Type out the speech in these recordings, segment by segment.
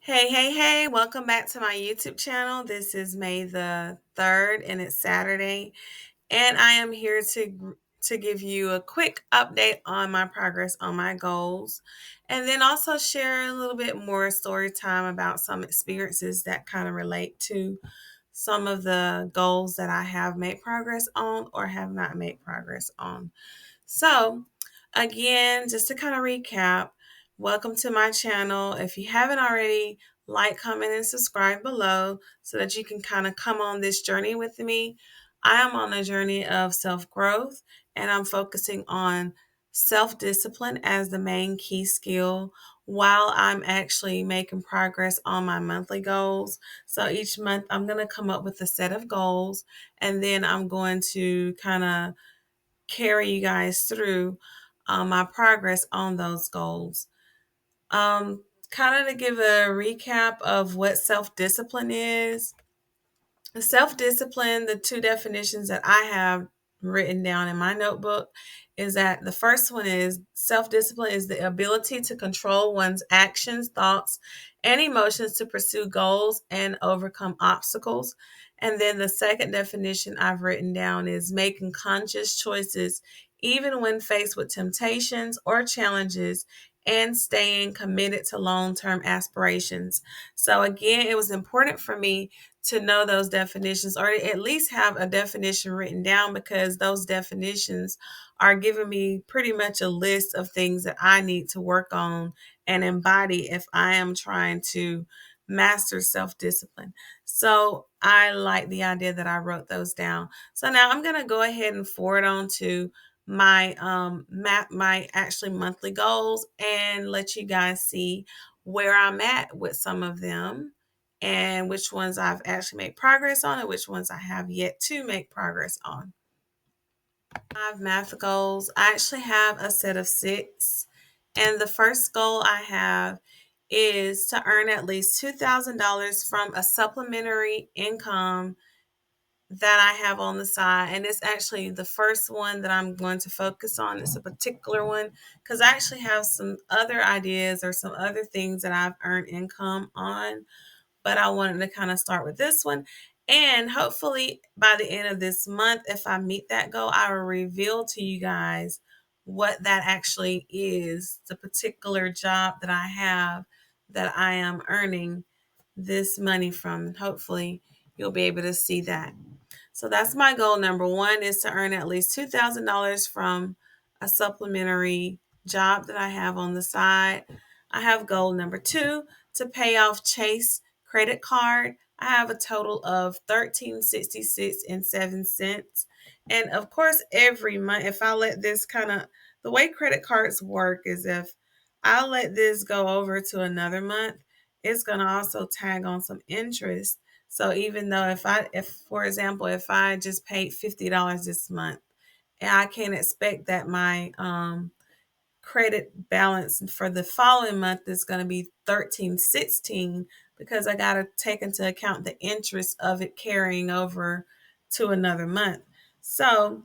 Hey, welcome back to my YouTube channel. This is May the 3rd and it's Saturday, and I am here to give you a quick update on my progress on my goals, and then also share a little bit more story time about some experiences that kind of relate to some of the goals that I have made progress on or have not made progress on. So, again, just to kind of recap, welcome to my channel. If you haven't already, like, comment, and subscribe below so that you can kind of come on this journey with me. I am on a journey of self growth and I'm focusing on self discipline as the main key skill while I'm actually making progress on my monthly goals. So each month I'm going to come up with a set of goals, and then I'm going to kind of carry you guys through my progress on those goals. Kind of to give a recap of what self discipline is. Self discipline, the two definitions that I have written down in my notebook, is that the first one is self discipline is the ability to control one's actions, thoughts, and emotions to pursue goals and overcome obstacles. And then the second definition I've written down is making conscious choices even when faced with temptations or challenges and staying committed to long term aspirations. So, again, it was important for me to know those definitions or at least have a definition written down, because those definitions are giving me pretty much a list of things that I need to work on and embody if I am trying to master self discipline. So I like the idea that I wrote those down. So now I'm going to go ahead and forward on to my actually monthly goals and let you guys see where I'm at with some of them and which ones I've actually made progress on and which ones I have yet to make progress on. I have math goals. I actually have a set of six. And the first goal I have is to earn at least $2,000 from a supplementary income that I have on the side. And it's actually the first one that I'm going to focus on. It's a particular one because I actually have some other ideas or some other things that I've earned income on, but I wanted to kind of start with this one. And hopefully by the end of this month, if I meet that goal, I will reveal to you guys what that actually is, the particular job that I have that I am earning this money from. Hopefully you'll be able to see that. So that's my goal. Number one is to earn at least $2,000 from a supplementary job that I have on the side. I have goal number two to pay off Chase credit card. I have a total of $13.66 and 7 cents. And of course, every month, if I let this kind of, the way credit cards work is if I let this go over to another month, it's going to also tag on some interest. So even though if for example, if I just paid $50 this month, and I can't expect that my credit balance for the following month is going to be 13.16, because I got to take into account the interest of it carrying over to another month. So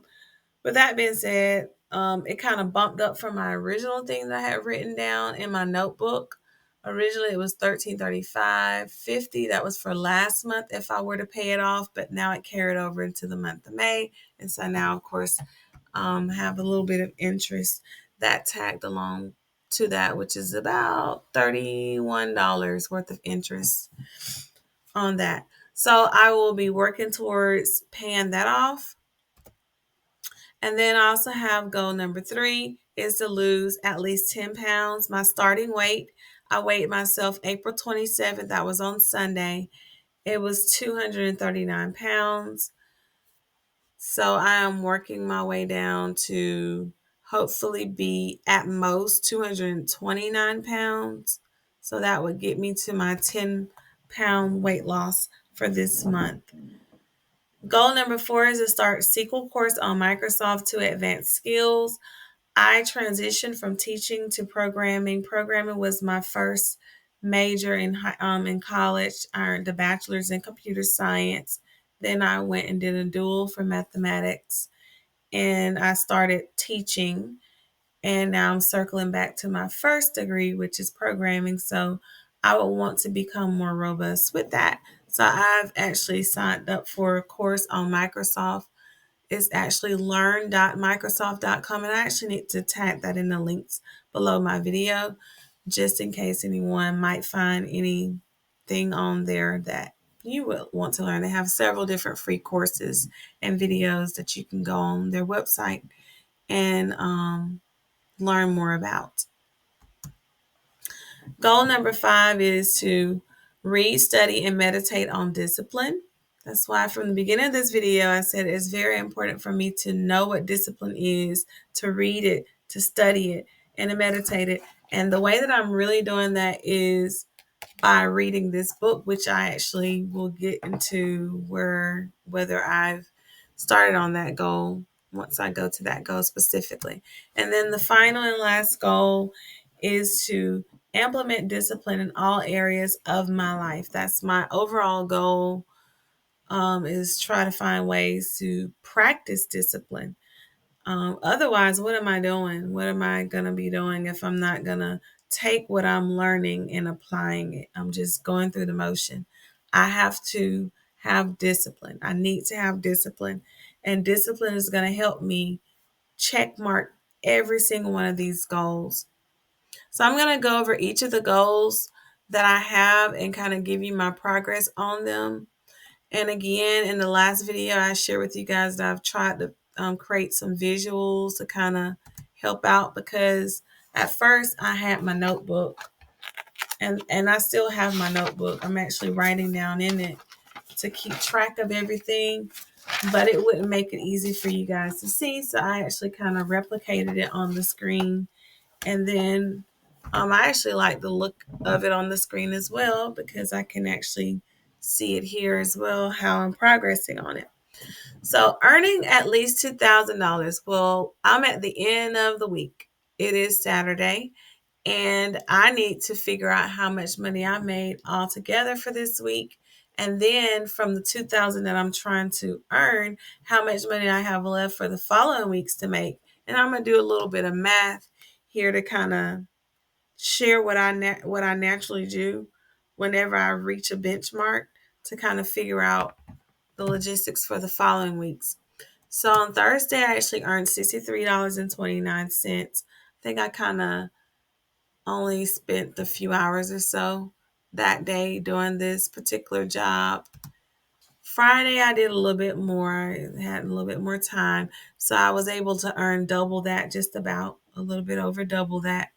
with that being said, it kind of bumped up from my original thing that I had written down in my notebook. Originally, it was 13.35.50. That was for last month if I were to pay it off, but now it carried over into the month of May, and so now, of course, have a little bit of interest that tagged along to that, which is about $31 worth of interest on that. So I will be working towards paying that off. And then I also have goal number three is to lose at least 10 pounds. My starting weight, I weighed myself April 27th. That was on Sunday. It was 239 pounds. So I am working my way down to hopefully be at most 229 pounds. So that would get me to my 10-pound weight loss for this month. Goal number four is to start SQL course on Microsoft to advance skills. I transitioned from teaching to programming. Programming was my first major in college. I earned a bachelor's in computer science. Then I went and did a dual for mathematics, and I started teaching. And now I'm circling back to my first degree, which is programming. So I would want to become more robust with that. So I've actually signed up for a course on Microsoft. It's actually learn.microsoft.com, and I actually need to tag that in the links below my video just in case anyone might find anything on there that you would want to learn. They have several different free courses and videos that you can go on their website and learn more about. Goal number 5 is to read, study, and meditate on discipline. That's why from the beginning of this video, I said it's very important for me to know what discipline is, to read it, to study it, and to meditate it. And the way that I'm really doing that is by reading this book, which I actually will get into whether I've started on that goal once I go to that goal specifically. And then the final and last goal is to implement discipline in all areas of my life. That's my overall goal, is try to find ways to practice discipline. Otherwise, what am I doing? What am I going to be doing if I'm not going to take what I'm learning and applying it? I'm just going through the motion. I have to have discipline. I need to have discipline. And discipline is going to help me check mark every single one of these goals. So I'm going to go over each of the goals that I have and kind of give you my progress on them. And again, in the last video, I shared with you guys that I've tried to create some visuals to kind of help out, because at first I had my notebook and I still have my notebook. I'm actually writing down in it to keep track of everything, but it wouldn't make it easy for you guys to see. So I actually kind of replicated it on the screen. And then I actually like the look of it on the screen as well, because I can actually see it here as well, how I'm progressing on it. So earning at least $2,000. Well, I'm at the end of the week. It is Saturday, and I need to figure out how much money I made altogether for this week. And then from the 2,000 that I'm trying to earn, how much money I have left for the following weeks to make. And I'm going to do a little bit of math here to kind of share what I naturally do whenever I reach a benchmark, to kind of figure out the logistics for the following weeks. So on Thursday, I actually earned $63.29. I think I kind of only spent a few hours or so that day doing this particular job. Friday, I did a little bit more, had a little bit more time. So I was able to earn double that, just about a little bit over double that,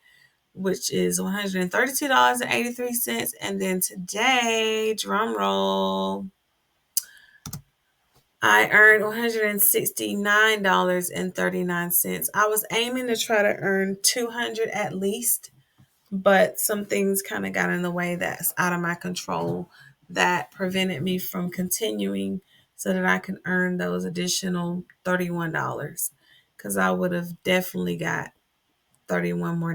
which is $132.83. And then today, drum roll, I earned $169.39. I was aiming to try to earn $200 at least, but some things kind of got in the way that's out of my control that prevented me from continuing so that I can earn those additional $31, because I would have definitely got $31 more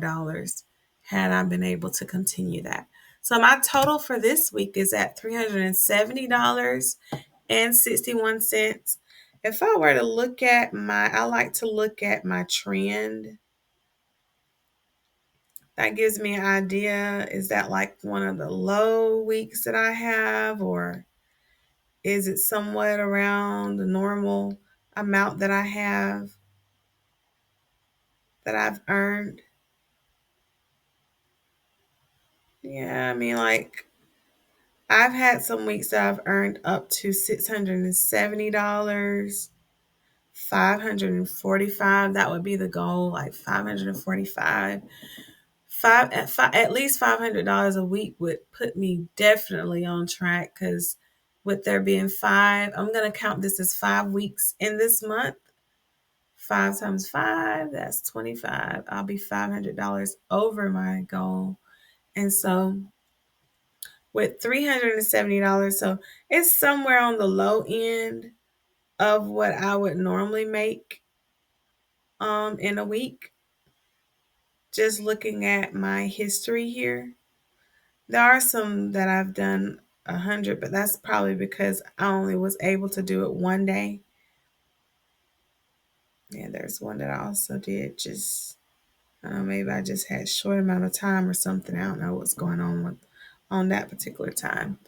had I been able to continue that. So my total for this week is at $370.61. If I were to look at I like to look at my trend. That gives me an idea. Is that like one of the low weeks that I have, or is it somewhat around the normal amount that I have, that I've earned? Yeah, I mean, like, I've had some weeks that I've earned up to $670, 545. That would be the goal, like 545. At least $500 a week would put me definitely on track, because with there being I'm going to count this as 5 weeks in this month. 5 times 5, that's 25. I'll be $500 over my goal. And so with $370, so it's somewhere on the low end of what I would normally make in a week. Just looking at my history here, there are some that I've done 100, but that's probably because I only was able to do it one day. And there's one that I also did maybe I just had a short amount of time or something. I don't know what's going on with on that particular time.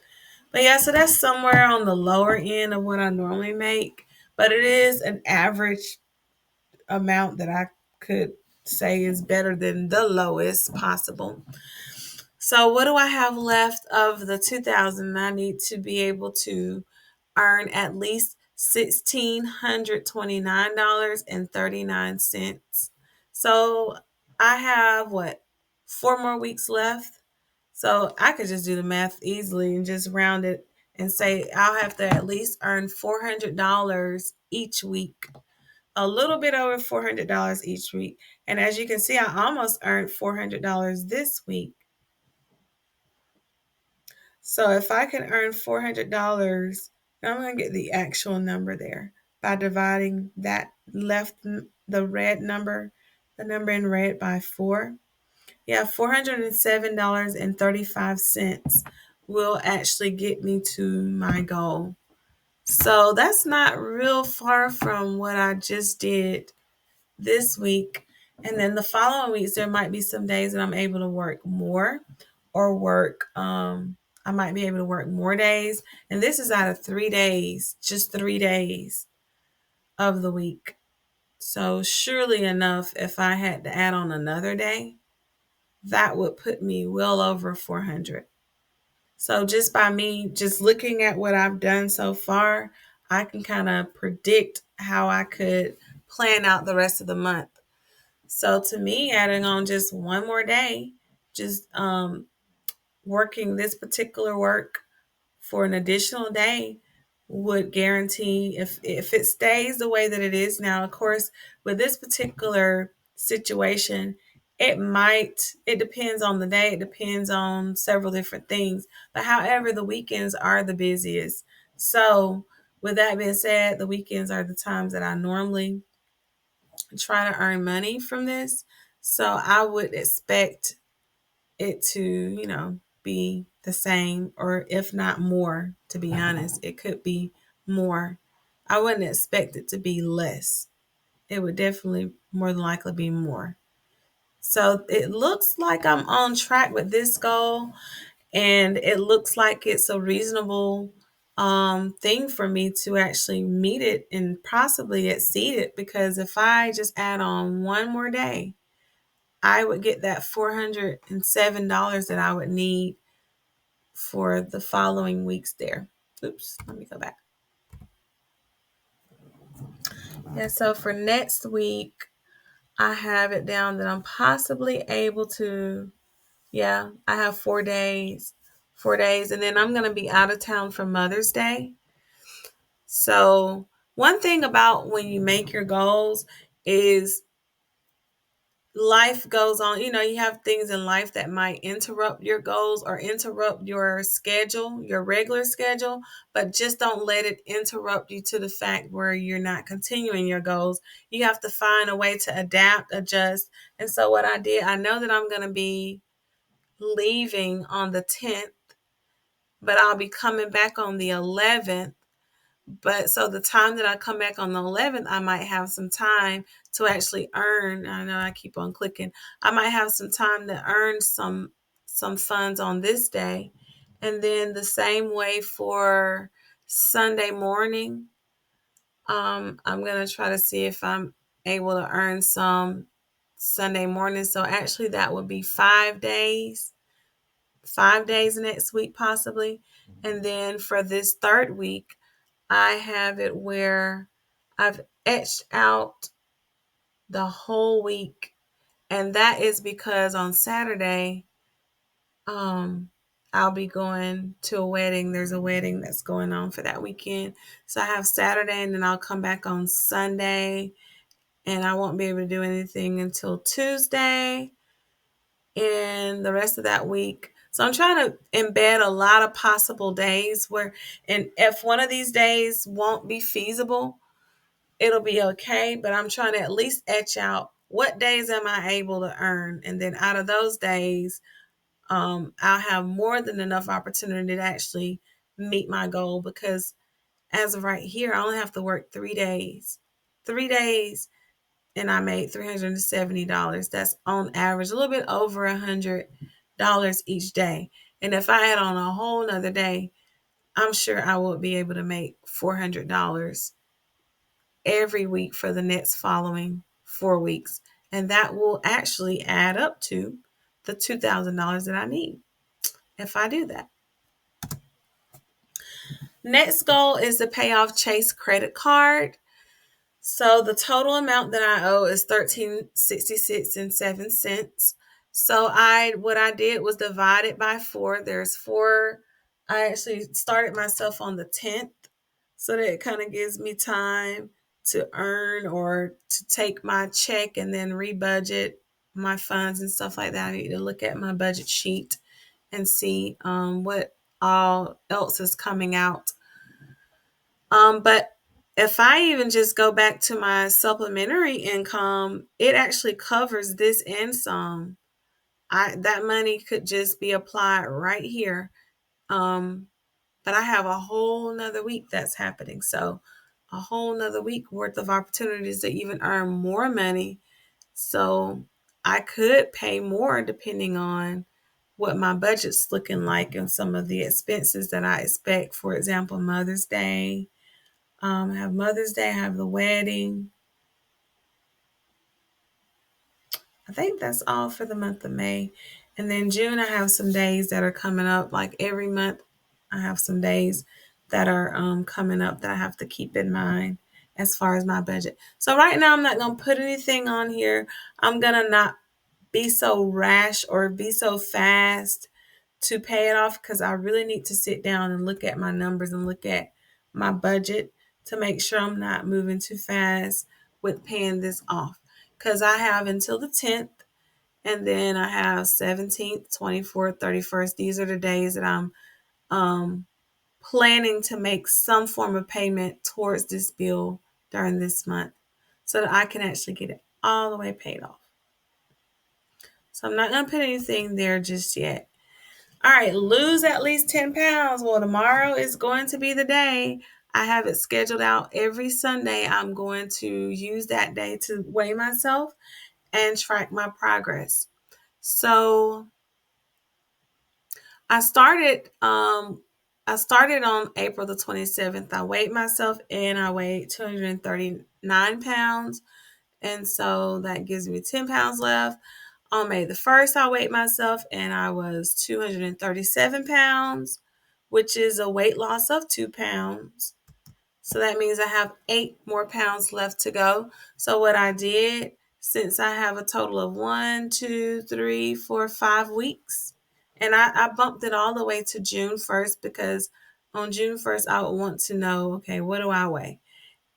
But yeah, so that's somewhere on the lower end of what I normally make, but it is an average amount that I could say is better than the lowest possible. So what do I have left of the 2000? I need to be able to earn at least $1,629.39. So I have what, 4 more weeks left. So I could just do the math easily and just round it and say I'll have to at least earn $400 each week, a little bit over $400 each week. And as you can see, I almost earned $400 this week. So if I can earn $400, I'm going to get the actual number there by dividing that the red number, the number in red, by 4. Yeah, $407.35 will actually get me to my goal. So that's not real far from what I just did this week. And then the following weeks, there might be some days that I'm able to work more or I might be able to work more days. And this is out of 3 days, just 3 days of the week. So surely enough, if I had to add on another day, that would put me well over 400. So just by me just looking at what I've done so far, I can kind of predict how I could plan out the rest of the month. So to me, adding on just one more day, just working this particular work for an additional day would guarantee, if it stays the way that it is now. Of course, with this particular situation, it depends on the day, it depends on several different things. But however, the weekends are the busiest. So with that being said, the weekends are the times that I normally try to earn money from this. So I would expect it to, be the same, or if not more, to be honest. It could be more. I wouldn't expect it to be less. It would definitely more than likely be more. So it looks like I'm on track with this goal, and it looks like it's a reasonable thing for me to actually meet it and possibly exceed it, because if I just add on one more day, I would get that $407 that I would need for the following weeks there. Oops, let me go back. Yeah, so for next week, I have it down that I'm possibly able to, yeah, I have 4 days. 4 days, and then I'm going to be out of town for Mother's Day. So, one thing about when you make your goals is life goes on. You have things in life that might interrupt your goals or interrupt your schedule, your regular schedule, but just don't let it interrupt you to the fact where you're not continuing your goals. You have to find a way to adapt, adjust. And so what I did, I know that I'm going to be leaving on the 10th, but I'll be coming back on the 11th. But so the time that I come back on the 11th, I might have some time to actually earn. I know I keep on clicking. I might have some time to earn some funds on this day. And then the same way for Sunday morning, I'm going to try to see if I'm able to earn some Sunday morning. So actually that would be 5 days. 5 days next week, possibly. And then for this third week, I have it where I've etched out the whole week. And that is because on Saturday, I'll be going to a wedding. There's a wedding that's going on for that weekend. So I have Saturday, and then I'll come back on Sunday, and I won't be able to do anything until Tuesday and the rest of that week. So I'm trying to embed a lot of possible days and if one of these days won't be feasible, it'll be okay. But I'm trying to at least etch out what days am I able to earn. And then out of those days, I'll have more than enough opportunity to actually meet my goal, because as of right here, I only have to work 3 days. 3 days, and I made $370. That's on average a little bit over $100 each day. And if I add on a whole nother day, I'm sure I will be able to make $400 every week for the next following 4 weeks. And that will actually add up to the $2,000 that I need if I do that. Next goal is to pay off Chase credit card. So the total amount that I owe is $13.66.07. So what I did was divide it by 4. There's 4. I actually started myself on the 10th, so that it kind of gives me time to earn or to take my check and then rebudget my funds and stuff like that. I need to look at my budget sheet and see what all else is coming out. But if I even just go back to my supplementary income, it actually covers this and some. That money could just be applied right here. But I have a whole nother week that's happening. So a whole nother week worth of opportunities to even earn more money. So I could pay more depending on what my budget's looking like and some of the expenses that I expect. For example, Mother's Day. I have Mother's Day, I have the wedding. I think that's all for the month of May. And then June, I have some days that are coming up. Like every month, I have some days that are coming up that I have to keep in mind as far as my budget. So right now, I'm not going to put anything on here. I'm going to not be so rash or be so fast to pay it off because I really need to sit down and look at my numbers and look at my budget to make sure I'm not moving too fast with paying this off. Because I have until the 10th, and then I have 17th, 24th, 31st. These are the days that I'm planning to make some form of payment towards this bill during this month so that I can actually get it all the way paid off. So I'm not going to put anything there just yet. All right, lose at least 10 pounds. Well, tomorrow is going to be the day. I have it scheduled out every Sunday. I'm going to use that day to weigh myself and track my progress. So I started on April the 27th. I weighed myself and I weighed 239 pounds. And so that gives me 10 pounds left. On May the 1st, I weighed myself and I was 237 pounds, which is a weight loss of 2 pounds. So that means I have 8 more pounds left to go. So what I did, since I have a total of 1, 2, 3, 4, 5 weeks, and I bumped it all the way to June 1st because on June 1st, I would want to know, okay, what do I weigh?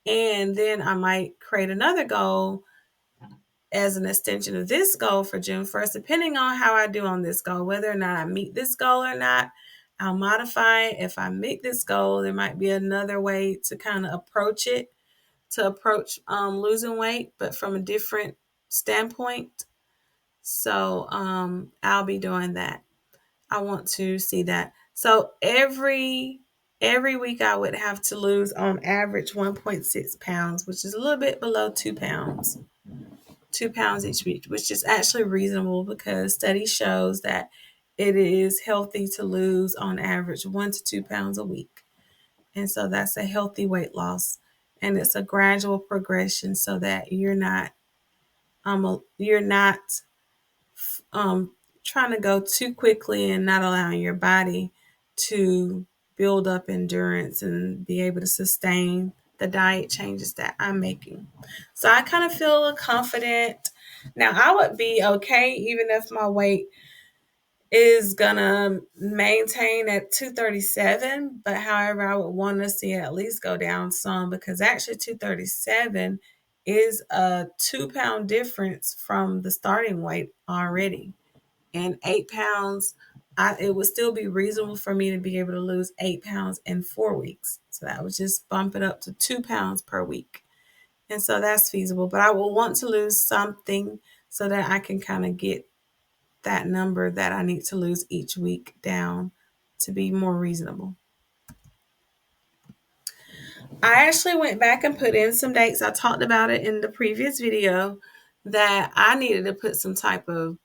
And then I might create another goal as an extension of this goal for June 1st, depending on how I do on this goal, whether or not I meet this goal or not. I'll modify it. If I meet this goal, there might be another way to kind of approach it, to approach losing weight, but from a different standpoint. So I'll be doing that. I want to see that. So every week I would have to lose on average 1.6 pounds, which is a little bit below 2 pounds. 2 pounds each week, which is actually reasonable because study shows that it is healthy to lose on average 1 to 2 pounds a week. And so that's a healthy weight loss. And it's a gradual progression so that you're not trying to go too quickly and not allowing your body to build up endurance and be able to sustain the diet changes that I'm making. So I kind of feel confident. Now, I would be okay even if my weight is gonna maintain at 237, but however, I would want to see it at least go down some because actually 237 is a 2 pound difference from the starting weight already. And 8 pounds, it would still be reasonable for me to be able to lose 8 pounds in 4 weeks. So that would just bump it up to 2 pounds per week. And so that's feasible. But I will want to lose something so that I can kind of get that number that I need to lose each week down to be more reasonable. I actually went back and put in some dates. I talked about it in the previous video that I needed to put some type of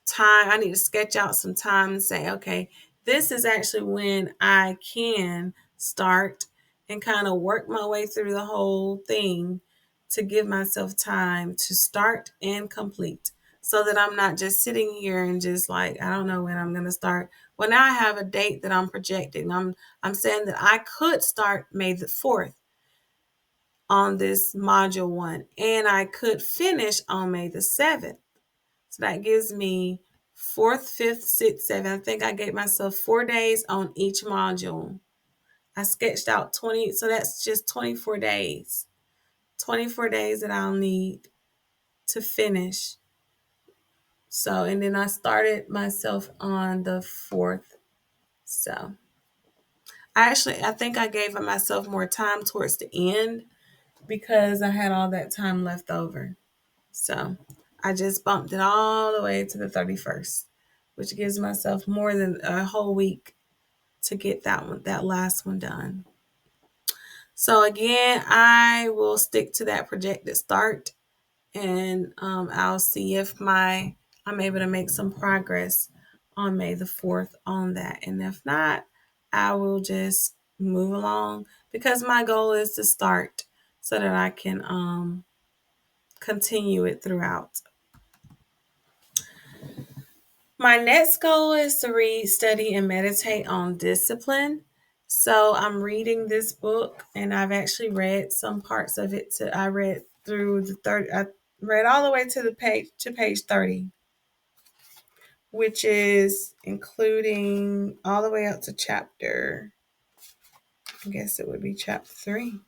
time. I need to sketch out some time and say, okay, this is actually when I can start and kind of work my way through the whole thing to give myself time to start and complete, so that I'm not just sitting here and just like, I don't know when I'm going to start. Well, now I have a date that I'm projecting. I'm saying that I could start May the 4th on this module 1, and I could finish on May the 7th. So that gives me 4th, 5th, 6th, 7th. I think I gave myself 4 days on each module. I sketched out 20, so that's just 24 days. 24 days that I'll need to finish. So, and then I started myself on the 4th. So, I think I gave myself more time towards the end because I had all that time left over. So, I just bumped it all the way to the 31st, which gives myself more than a whole week to get that last one done. So again, I will stick to that projected start, and I'll see if I'm able to make some progress on May the 4th on that. And if not, I will just move along, because my goal is to start so that I can continue it throughout. My next goal is to read, study, and meditate on discipline. So I'm reading this book, and I've actually read some parts of it. I read through the 30. I read all the way to page 30, which is including all the way up to chapter. I guess it would be chapter 3.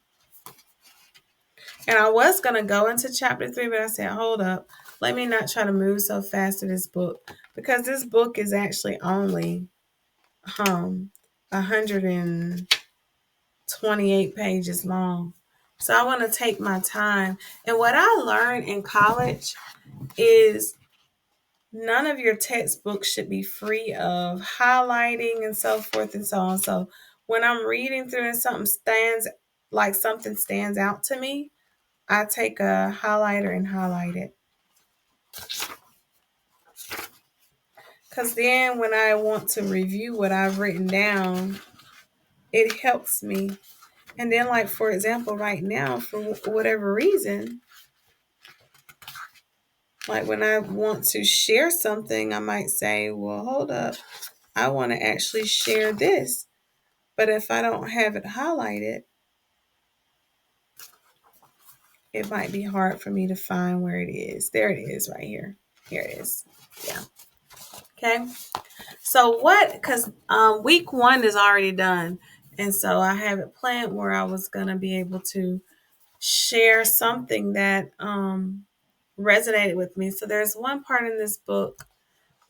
And I was gonna go into chapter 3, but I said, hold up, let me not try to move so fast to this book, because this book is actually only 128 pages long. So I want to take my time. And what I learned in college is none of your textbooks should be free of highlighting and so forth and so on. So when I'm reading through and something stands out to me, I take a highlighter and highlight it. Because then when I want to review what I've written down, it helps me. And then, like, for example, right now, for whatever reason, like when I want to share something, I might say, well, hold up, I want to actually share this. But if I don't have it highlighted, it might be hard for me to find where it is. There it is right here. Here it is. Yeah. Okay. So because week 1 is already done. And so I have it planned where I was going to be able to share something that resonated with me. So there's one part in this book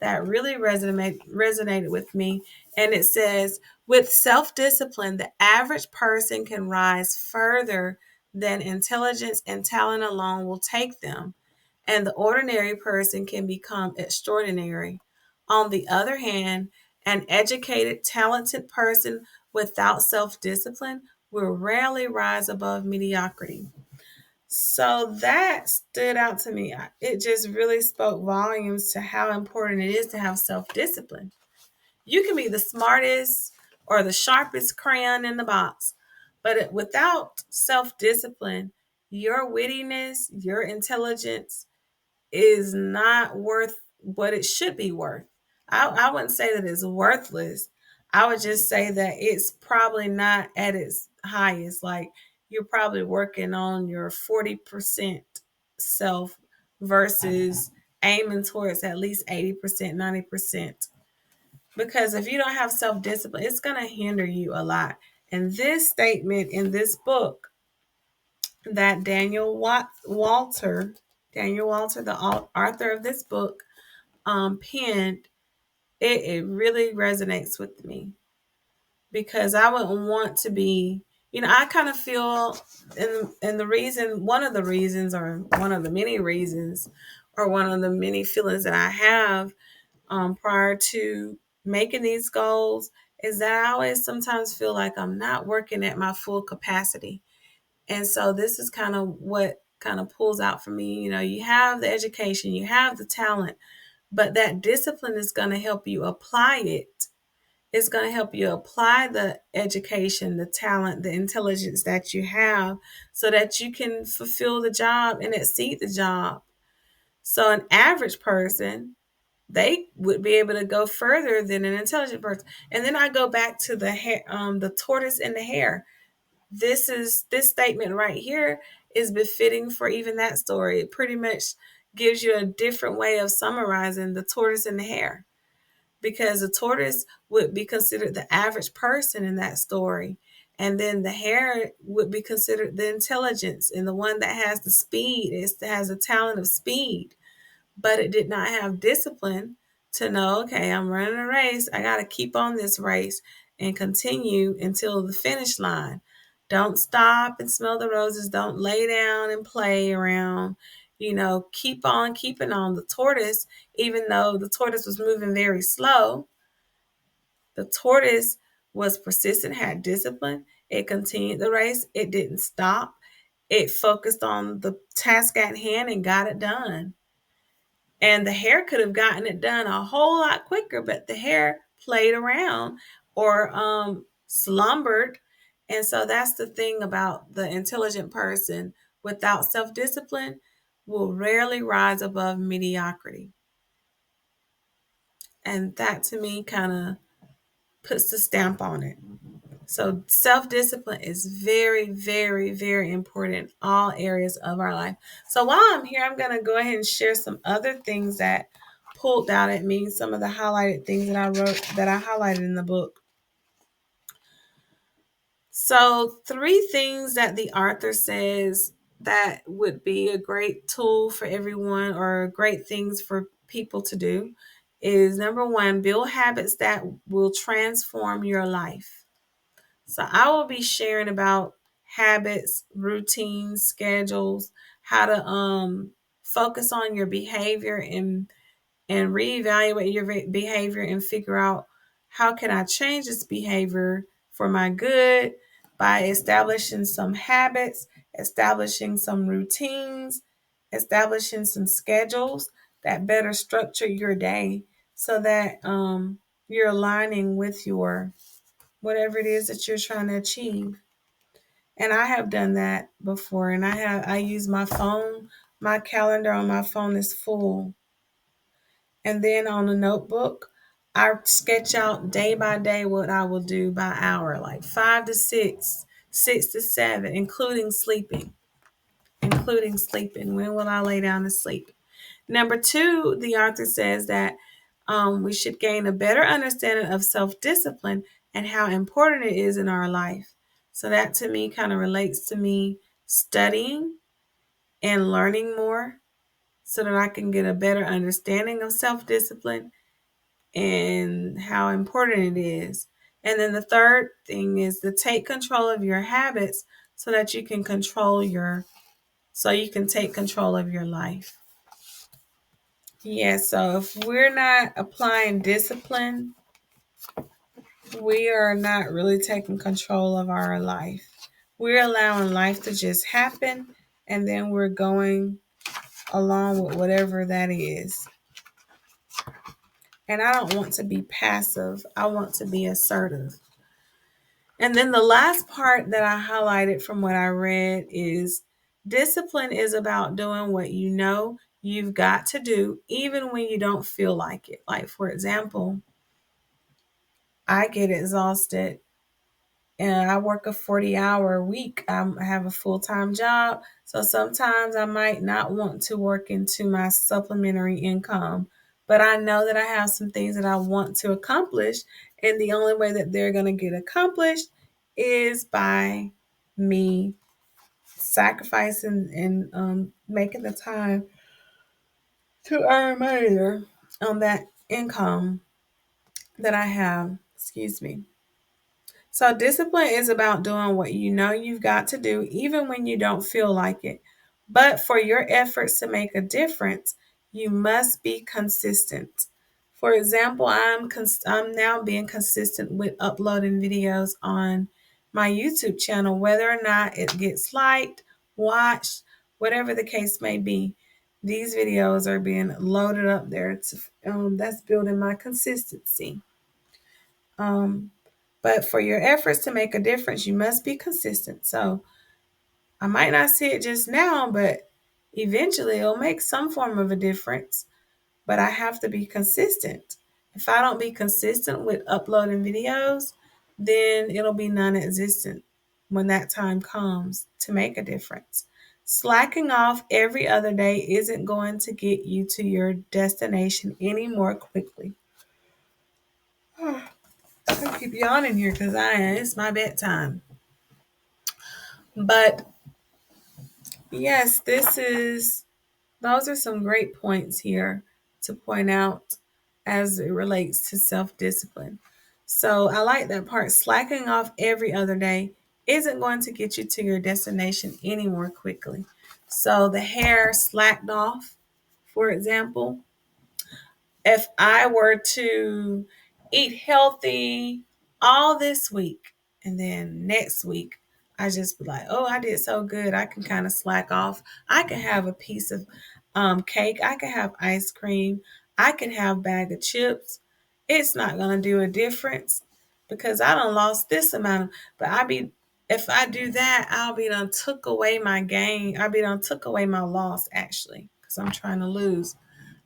that really resonated with me. And it says, with self-discipline, the average person can rise further than intelligence and talent alone will take them, and the ordinary person can become extraordinary. On the other hand, an educated, talented person without self-discipline will rarely rise above mediocrity. So that stood out to me. It just really spoke volumes to how important it is to have self discipline. You can be the smartest or the sharpest crayon in the box, but without self discipline, your wittiness, your intelligence is not worth what it should be worth. I wouldn't say that it's worthless. I would just say that it's probably not at its highest. Like, you're probably working on your 40% self versus aiming towards at least 80%, 90%. Because if you don't have self discipline, it's going to hinder you a lot. And this statement in this book that Daniel Walter, the author of this book, penned, it really resonates with me, because I wouldn't want to be, I kind of feel, and the reason, one of the reasons, or one of the many reasons, or one of the many feelings that I have prior to making these goals, is that I always sometimes feel like I'm not working at my full capacity. And so this is kind of what kind of pulls out for me. You have the education, you have the talent, but that discipline is going to help you apply it It's going to help you apply the education, the talent, the intelligence that you have so that you can fulfill the job and exceed the job. So an average person, they would be able to go further than an intelligent person. And then I go back to the tortoise and the hare. This statement right here is befitting for even that story. It pretty much gives you a different way of summarizing the tortoise and the hare, because the tortoise would be considered the average person in that story, and then the hare would be considered the intelligence and the one that has the speed. It has a talent of speed, but it did not have discipline to know, okay, I'm running a race. I got to keep on this race and continue until the finish line. Don't stop and smell the roses. Don't lay down and play around. Keep on keeping on. The tortoise, even though the tortoise was moving very slow, the tortoise was persistent, had discipline. It continued the race. It didn't stop. It focused on the task at hand and got it done. And the hare could have gotten it done a whole lot quicker, but the hare played around or slumbered. And so that's the thing about the intelligent person. Without self-discipline, will rarely rise above mediocrity. And that to me kind of puts the stamp on it. So self-discipline is very, very, very important in all areas of our life. So while I'm here, I'm going to go ahead and share some other things that pulled out at me, some of the highlighted things that I wrote, that I highlighted in the book. So 3 things that the author says that would be a great tool for everyone, or great things for people to do, is number 1, build habits that will transform your life. So I will be sharing about habits, routines, schedules, how to focus on your behavior and reevaluate your behavior and figure out, how can I change this behavior for my good, by establishing some habits, establishing some routines, establishing some schedules that better structure your day so that you're aligning with your whatever it is that you're trying to achieve. And I have done that before, and I use my phone. My calendar on my phone is full. And then on a notebook, I sketch out day by day what I will do by hour, like 5 to 6, 6 to 7, including sleeping. Including sleeping. When will I lay down to sleep? Number 2, the author says that we should gain a better understanding of self-discipline and how important it is in our life. So that to me kind of relates to me studying and learning more so that I can get a better understanding of self-discipline and how important it is. And then the third thing is to take control of your habits so that you can take control of your life. Yeah, so if we're not applying discipline, we are not really taking control of our life. We're allowing life to just happen, and then we're going along with whatever that is. And I don't want to be passive. I want to be assertive. And then the last part that I highlighted from what I read is, discipline is about doing what you know you've got to do, even when you don't feel like it. Like, for example, I get exhausted and I work a 40-hour week. I have a full-time job. So sometimes I might not want to work into my supplementary income, but I know that I have some things that I want to accomplish. And the only way that they're going to get accomplished is by me sacrificing and making the time to earn money on that income that I have. Excuse me. So discipline is about doing what you know you've got to do, even when you don't feel like it. But for your efforts to make a difference, you must be consistent. For example, I'm now being consistent with uploading videos on my YouTube channel, whether or not it gets liked, watched, whatever the case may be. These videos are being loaded up there. That's building my consistency. But for your efforts to make a difference, you must be consistent. So I might not see it just now, but eventually it'll make some form of a difference. But I have to be consistent. If I don't be consistent with uploading videos, then it'll be non existent when that time comes to make a difference. Slacking off every other day isn't going to get you to your destination any more quickly. I keep yawning here because it's my bedtime. But yes, those are some great points here to point out as it relates to self discipline. So I like that part. Slacking off every other day isn't going to get you to your destination any more quickly. So the hair slacked off, for example, if I were to eat healthy all this week and then next week I just be like, oh, I did so good. I can kind of slack off. I can have a piece of cake. I can have ice cream. I can have a bag of chips. It's not going to do a difference because I done lost this amount. But if I do that, I'll be done took away my gain. I'll be done took away my loss actually because I'm trying to lose.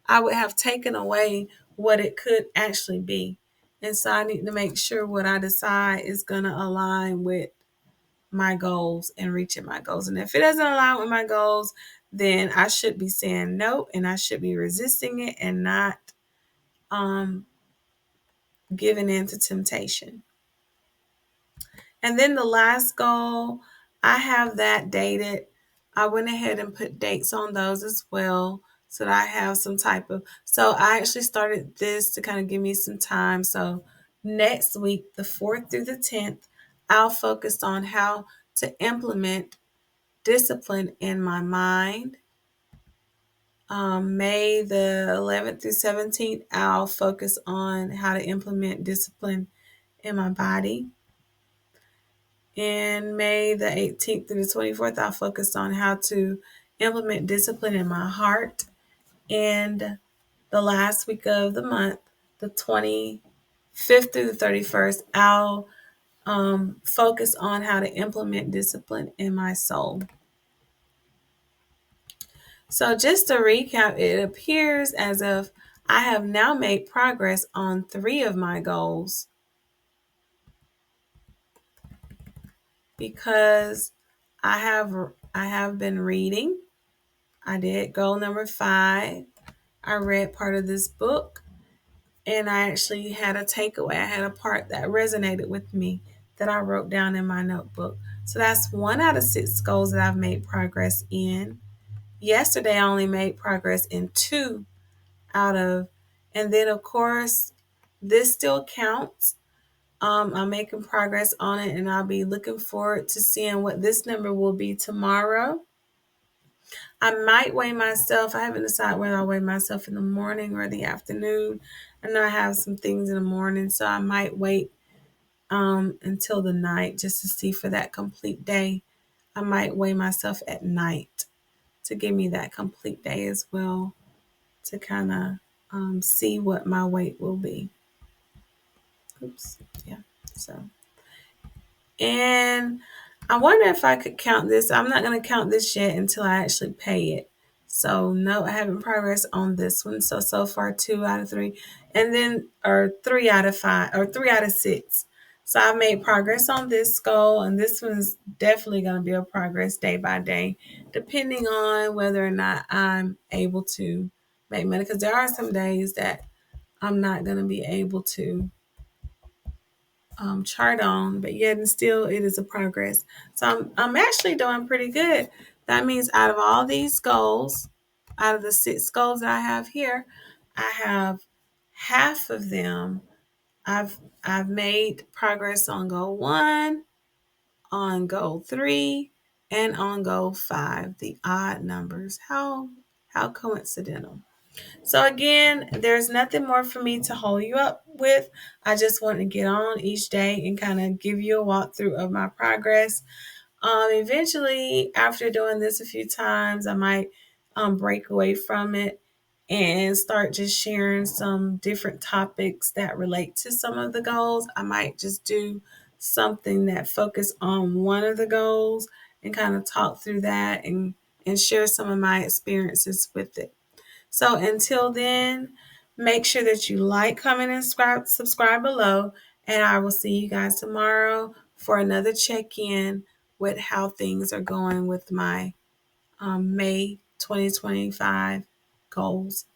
I would have taken away what it could actually be. And so I need to make sure what I decide is going to align with my goals and reaching my goals. And if it doesn't align with my goals, then I should be saying no and I should be resisting it and not um, giving in to temptation. And then the last goal, I have that dated. I went ahead and put dates on those as well so that I have some type of. So I actually started this to kind of give me some time. So next week, the 4th through the 10th, I'll focus on how to implement discipline in my mind. May the 11th through 17th, I'll focus on how to implement discipline in my body. In May the 18th through the 24th, I'll focus on how to implement discipline in my heart. And the last week of the month, the 25th through the 31st, I'll focus on how to implement discipline in my soul. So, just to recap, it appears as if I have now made progress on 3 of my goals because I have been reading. I did goal number 5. I read part of this book and I actually had a takeaway. I had a part that resonated with me that I wrote down in my notebook. So that's 1 out of 6 goals that I've made progress in. Yesterday, I only made progress in 2 out of, and then of course, this still counts. I'm making progress on it and I'll be looking forward to seeing what this number will be tomorrow. I might weigh myself. I haven't decided whether I'll weigh myself in the morning or the afternoon. I know I have some things in the morning, so I might wait until the night just to see for that complete day. I might weigh myself at night to give me that complete day as well to kind of see what my weight will be. Oops. Yeah. So. And I wonder if I could count this. I'm not going to count this yet until I actually pay it. So no, I haven't progressed on this one. So far 2 out of 3, and then or 3 out of 5 or 3 out of 6. So I've made progress on this goal, and this one's definitely going to be a progress day by day, depending on whether or not I'm able to make money. Because there are some days that I'm not going to be able to chart on, but yet and still it is a progress. So I'm actually doing pretty good. That means out of all these goals, out of the 6 goals that I have here, I have half of them. I've made progress on goal 1, on goal 3, and on goal 5. The odd numbers. How coincidental. So again, there's nothing more for me to hold you up with. I just want to get on each day and kind of give you a walkthrough of my progress. Eventually, after doing this a few times, I might break away from it and start just sharing some different topics that relate to some of the goals. I might just do something that focus on one of the goals and kind of talk through that and share some of my experiences with it. So until then, make sure that you like, comment, and subscribe below. And I will see you guys tomorrow for another check-in with how things are going with my May 2025 goals.